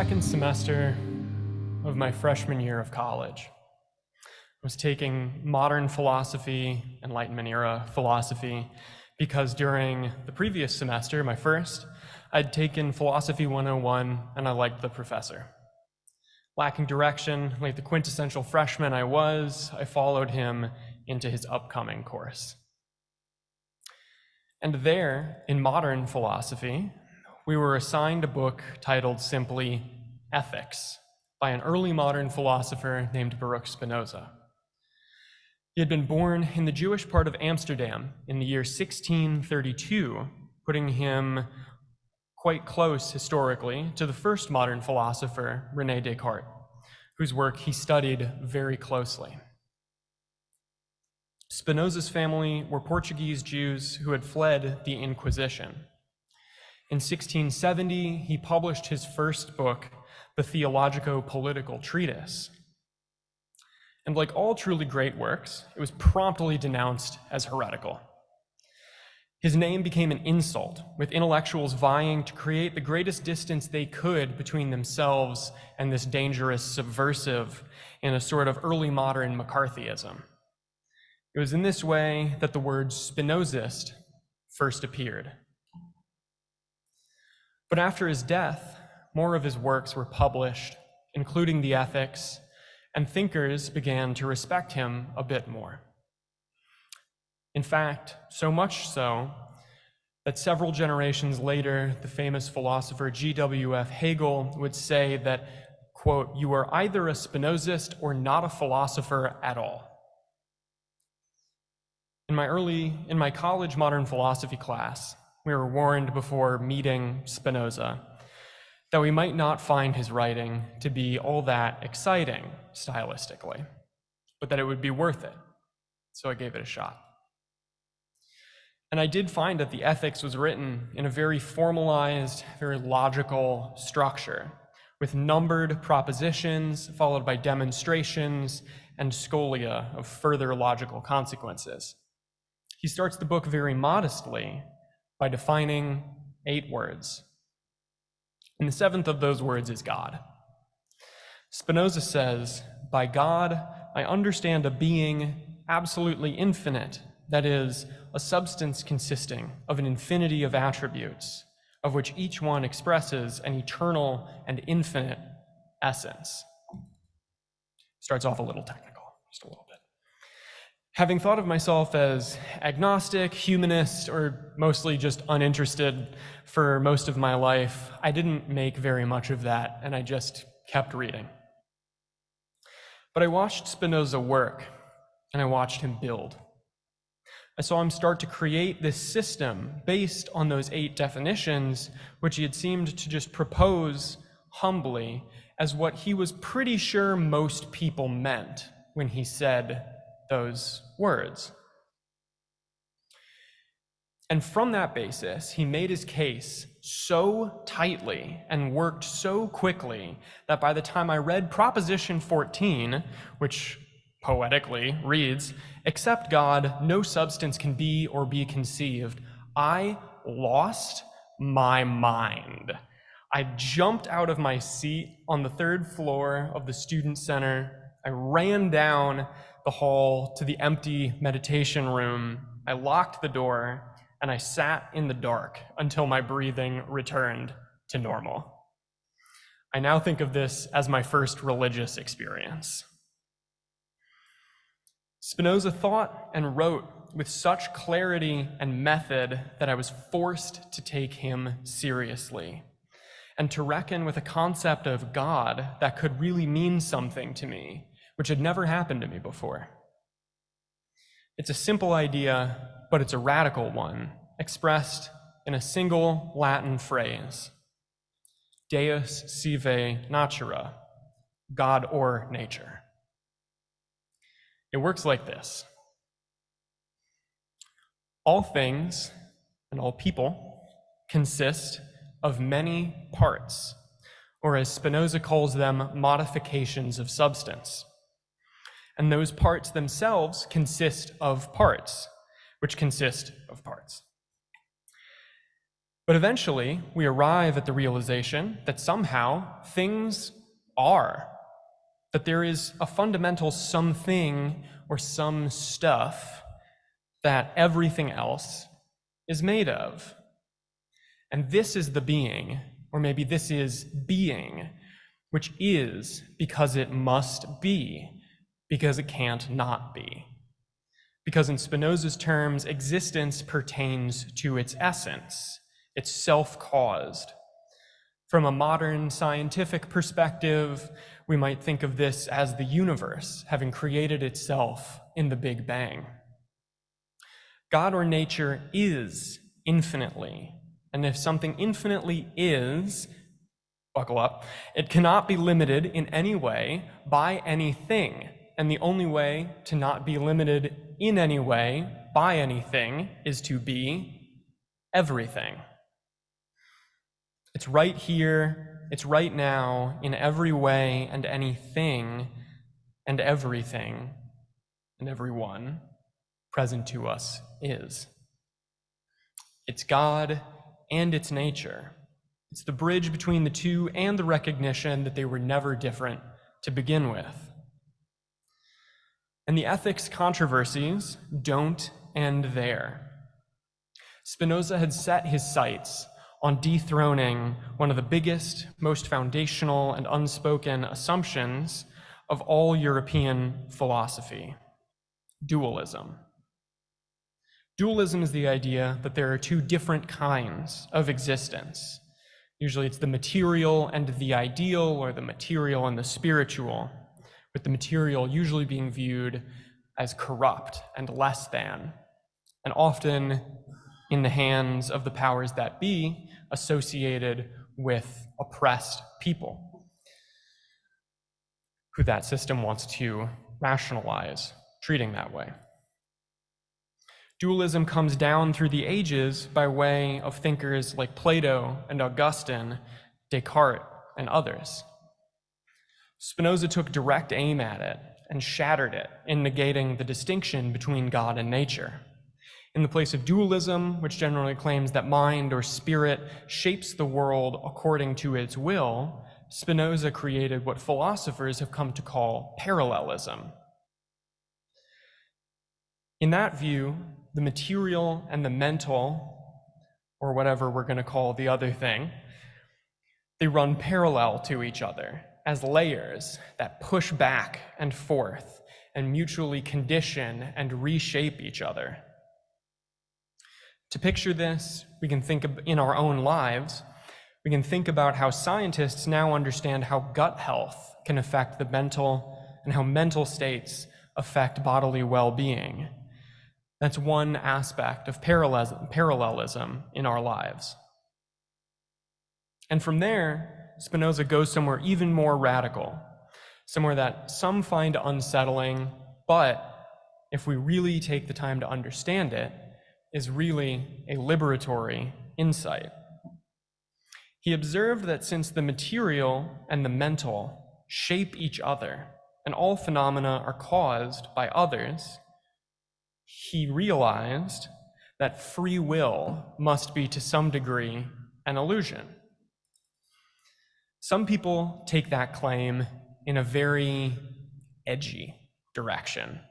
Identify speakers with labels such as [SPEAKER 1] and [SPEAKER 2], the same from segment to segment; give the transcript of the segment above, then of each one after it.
[SPEAKER 1] second semester of my freshman year of college. I was taking modern philosophy, Enlightenment era philosophy, because during the previous semester, my first, I'd taken Philosophy 101 and I liked the professor. Lacking direction, like the quintessential freshman I was, I followed him into his upcoming course. And there, in modern philosophy, we were assigned a book titled simply Ethics by an early modern philosopher named Baruch Spinoza. He had been born in the Jewish part of Amsterdam in the year 1632, putting him quite close historically to the first modern philosopher, René Descartes, whose work he studied very closely. Spinoza's family were Portuguese Jews who had fled the Inquisition. In 1670, he published his first book, the Theologico-Political Treatise. And like all truly great works, it was promptly denounced as heretical. His name became an insult, with intellectuals vying to create the greatest distance they could between themselves and this dangerous subversive in a sort of early modern McCarthyism. It was in this way that the word Spinozist first appeared. But after his death, more of his works were published, including the Ethics, and thinkers began to respect him a bit more. In fact, so much so that several generations later, the famous philosopher G.W.F. Hegel would say that, quote, "You are either a Spinozist or not a philosopher at all." In my college modern philosophy class, we were warned before meeting Spinoza that we might not find his writing to be all that exciting stylistically, but that it would be worth it. So I gave it a shot. And I did find that the Ethics was written in a very formalized, very logical structure, with numbered propositions followed by demonstrations and scholia of further logical consequences. He starts the book very modestly by defining 8 words. And the 7th of those words is God. Spinoza says, "By God, I understand a being absolutely infinite, that is, a substance consisting of an infinity of attributes, of which each one expresses an eternal and infinite essence." Starts off a little technical, just a little bit. Having thought of myself as agnostic, humanist, or mostly just uninterested for most of my life, I didn't make very much of that, and I just kept reading. But I watched Spinoza work, and I watched him build. I saw him start to create this system based on those 8 definitions, which he had seemed to just propose humbly as what he was pretty sure most people meant when he said those words. And from that basis, he made his case so tightly and worked so quickly that by the time I read Proposition 14, which poetically reads, "Except God, no substance can be or be conceived," I lost my mind. I jumped out of my seat on the 3rd floor of the student center. I ran down the hall to the empty meditation room. I locked the door, and I sat in the dark until my breathing returned to normal. I now think of this as my first religious experience. Spinoza thought and wrote with such clarity and method that I was forced to take him seriously and to reckon with a concept of God that could really mean something to me, which had never happened to me before. It's a simple idea, but it's a radical one, expressed in a single Latin phrase: Deus sive natura, God or nature. It works like this. All things and all people consist of many parts, or as Spinoza calls them, modifications of substance. And those parts themselves consist of parts, which consist of parts. But eventually, we arrive at the realization that somehow things are, that there is a fundamental something or some stuff that everything else is made of. And this is the being, or maybe this is being, which is because it must be, because it can't not be. Because in Spinoza's terms, existence pertains to its essence. It's self-caused. From a modern scientific perspective, we might think of this as the universe having created itself in the Big Bang. God or nature is infinitely, and if something infinitely is, buckle up, it cannot be limited in any way by anything. And the only way to not be limited in any way by anything is to be everything. It's right here, it's right now, in every way and anything and everything and everyone present to us is. It's God and it's nature. It's the bridge between the two and the recognition that they were never different to begin with. And the ethics controversies don't end there. Spinoza had set his sights on dethroning one of the biggest, most foundational and unspoken assumptions of all European philosophy: dualism. Dualism is the idea that there are two different kinds of existence. Usually it's the material and the ideal, or the material and the spiritual, with the material usually being viewed as corrupt and less than, and often in the hands of the powers that be, associated with oppressed people, who that system wants to rationalize treating that way. Dualism comes down through the ages by way of thinkers like Plato and Augustine, Descartes, and others. Spinoza took direct aim at it and shattered it in negating the distinction between God and nature. In the place of dualism, which generally claims that mind or spirit shapes the world according to its will, Spinoza created what philosophers have come to call parallelism. In that view, the material and the mental, or whatever we're going to call the other thing, they run parallel to each other as layers that push back and forth and mutually condition and reshape each other. To picture this, we can think of, in our own lives, we can think about how scientists now understand how gut health can affect the mental and how mental states affect bodily well-being. That's one aspect of parallelism in our lives. And from there, Spinoza goes somewhere even more radical, somewhere that some find unsettling, but if we really take the time to understand it, is really a liberatory insight. He observed that since the material and the mental shape each other, and all phenomena are caused by others, he realized that free will must be to some degree an illusion. Some people take that claim in a very edgy direction,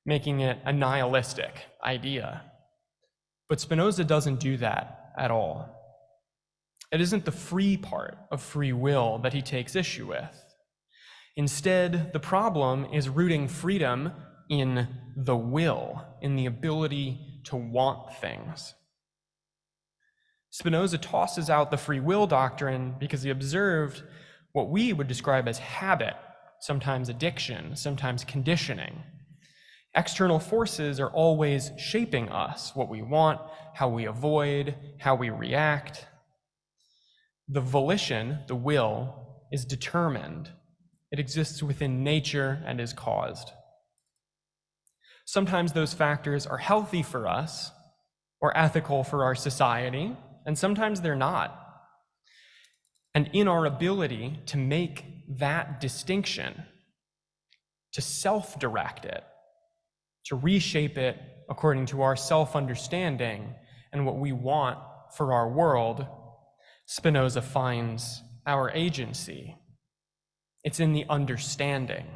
[SPEAKER 1] making it a nihilistic idea. But Spinoza doesn't do that at all. It isn't the free part of free will that he takes issue with. Instead, the problem is rooting freedom in the will, in the ability to want things. Spinoza tosses out the free will doctrine because he observed what we would describe as habit, sometimes addiction, sometimes conditioning. External forces are always shaping us, what we want, how we avoid, how we react. The volition, the will, is determined. It exists within nature and is caused. Sometimes those factors are healthy for us or ethical for our society, and sometimes they're not. And in our ability to make that distinction, to self-direct it, to reshape it according to our self-understanding and what we want for our world, Spinoza finds our agency. It's in the understanding,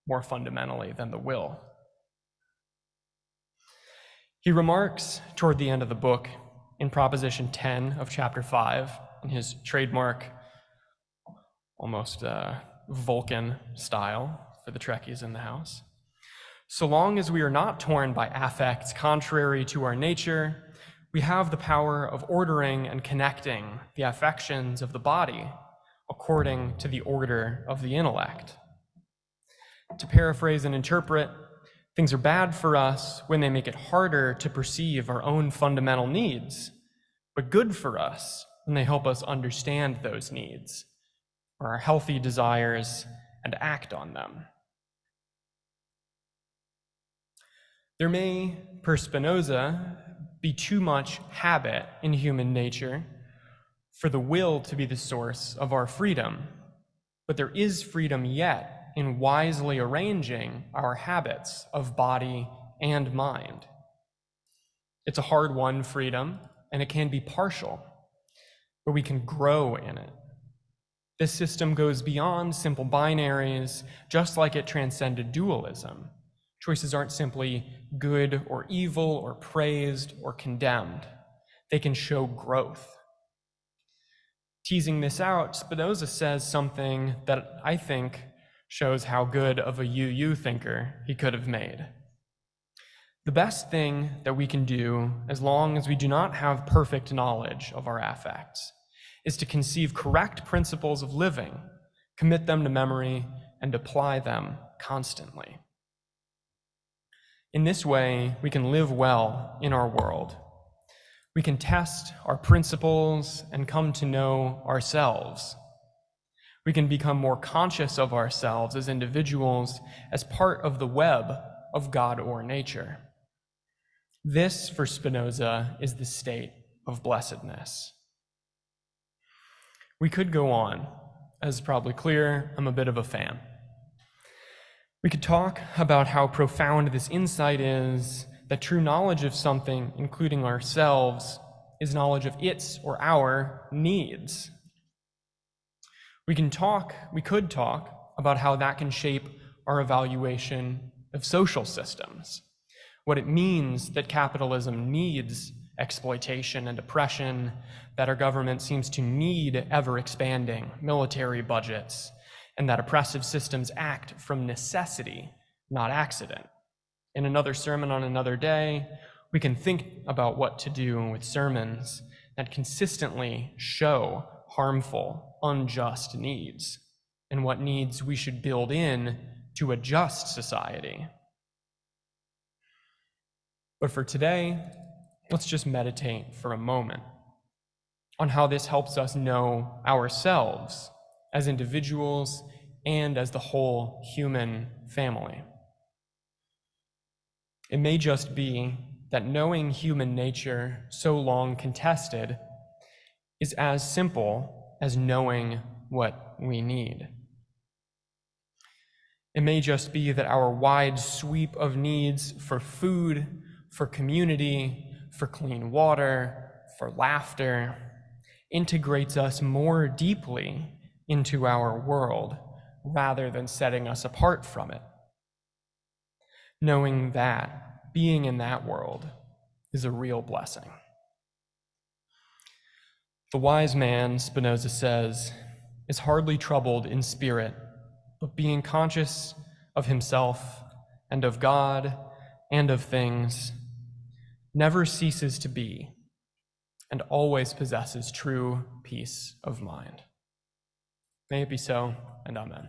[SPEAKER 1] more fundamentally than the will. He remarks toward the end of the book, in Proposition 10 of Chapter 5, in his trademark, almost Vulcan style for the Trekkies in the house, "So long as we are not torn by affects contrary to our nature, we have the power of ordering and connecting the affections of the body according to the order of the intellect." To paraphrase and interpret, things are bad for us when they make it harder to perceive our own fundamental needs, but good for us when they help us understand those needs, or our healthy desires, and act on them. There may, per Spinoza, be too much habit in human nature for the will to be the source of our freedom, but there is freedom yet in wisely arranging our habits of body and mind. It's a hard-won freedom, and it can be partial, but we can grow in it. This system goes beyond simple binaries, just like it transcended dualism. Choices aren't simply good or evil or praised or condemned. They can show growth. Teasing this out, Spinoza says something that I think shows how good of a UU thinker he could have made. The best thing that we can do, as long as we do not have perfect knowledge of our affects, is to conceive correct principles of living, commit them to memory, and apply them constantly. In this way, we can live well in our world. We can test our principles and come to know ourselves. We can become more conscious of ourselves as individuals, as part of the web of God or nature. This, for Spinoza, is the state of blessedness. We could go on. As is probably clear, I'm a bit of a fan. We could talk about how profound this insight is, that true knowledge of something, including ourselves, is knowledge of its or our needs. We could talk about how that can shape our evaluation of social systems, what it means that capitalism needs exploitation and oppression, that our government seems to need ever-expanding military budgets, and that oppressive systems act from necessity, not accident. In another sermon on another day, we can think about what to do with sermons that consistently show harmful, unjust needs, and what needs we should build in to a just society. But for today, let's just meditate for a moment on how this helps us know ourselves as individuals and as the whole human family. It may just be that knowing human nature, so long contested, is as simple as knowing what we need. It may just be that our wide sweep of needs for food, for community, for clean water, for laughter, integrates us more deeply into our world rather than setting us apart from it. Knowing that being in that world is a real blessing. The wise man, Spinoza says, is hardly troubled in spirit, but being conscious of himself and of God and of things, never ceases to be, and always possesses true peace of mind. May it be so, and amen.